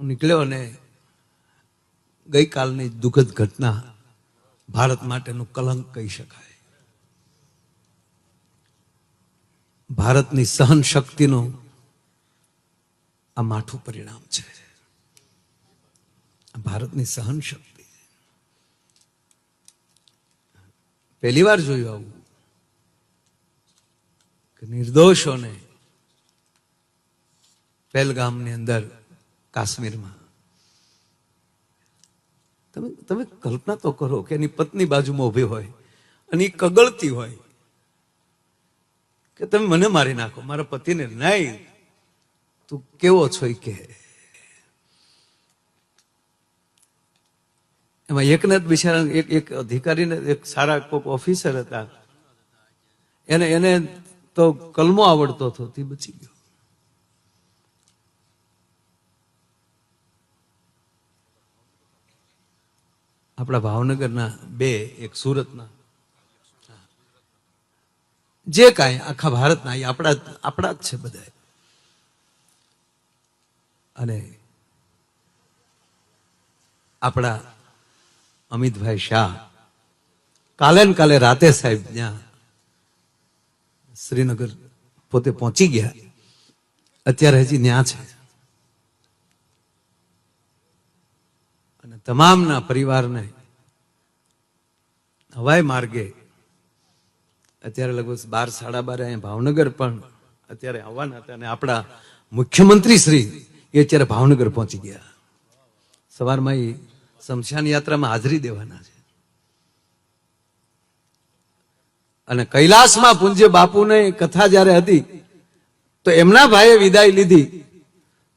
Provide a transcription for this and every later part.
નીકળ્યો અને ગઈકાલની દુઃખદ ઘટના ભારત માટેનું કલંક કહી શકાય. ભારતની સહન શક્તિનું આ માઠું પરિણામ છે. ભારતની સહન શક્તિ પહેલી વાર જોયું આવું કે નિર્દોષોને પહેલગામની અંદર કાશ્મીરમાં તમે કલ્પના તો કરો કે એની પત્ની બાજુમાં ઉભી હોય અને એ કગળતી હોય કે તમે મને મારી નાખો, મારા પતિને નહીં, તું કેવો છો એ કે. એમાં એકને જ બિચારા એક અધિકારીને, એક સારા કોઈક ઓફિસર હતા, એને તો કલમો આવડતો હતો, તે બચી ગયો. આપણા ભાવનગરના બે, એક સુરતના, જે કાંઈ આખા ભારતના એ આપણા જ છે બધા. અને આપણા અમિતભાઈ શાહ કાલે રાતે સાહેબ ત્યાં શ્રીનગર પોતે પહોંચી ગયા, અત્યારે હજી ત્યાં છે. અને તમામના પરિવારને હવાઈ માર્ગે અત્યારે લગભગ 12-12:30 અહીંયા ભાવનગર પણ અત્યારે આવવાના હતા. અને આપણા મુખ્યમંત્રી શ્રી એ અત્યારે ભાવનગર પહોંચી ગયા. સવારમાં એ શમશાન યાત્રામાં હાજરી દેવાના છે. અને કૈલાસમાં પૂજ્ય બાપુને કથા જયારે હતી તો એમના ભાઈએ વિદાય લીધી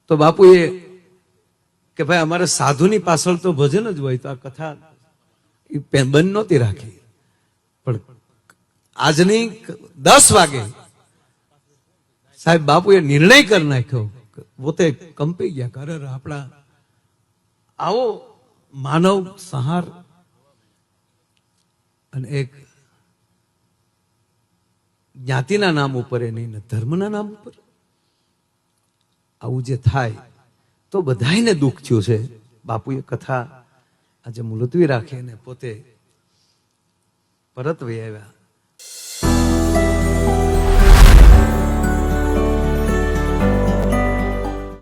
તો બાપુએ કે ભાઈ અમારે સાધુની પાછળ તો ભજન જ હોય, તો આ કથા બંધ નહોતી રાખી. પણ આજની 10 વાગે સાહેબ બાપુએ નિર્ણય કરી નાખ્યો, પોતે કંપી ગયા. ખરેખર આપણા આવો માનવ સંહાર અને એક જ્ઞાતિના નામ ઉપર એ નહીં, ધર્મના નામ ઉપર આવું જે થાય તો બધાને દુઃખ થયું છે. બાપુએ કથા આજે મુલતવી રાખી અને પોતે પરત વહી આવ્યા.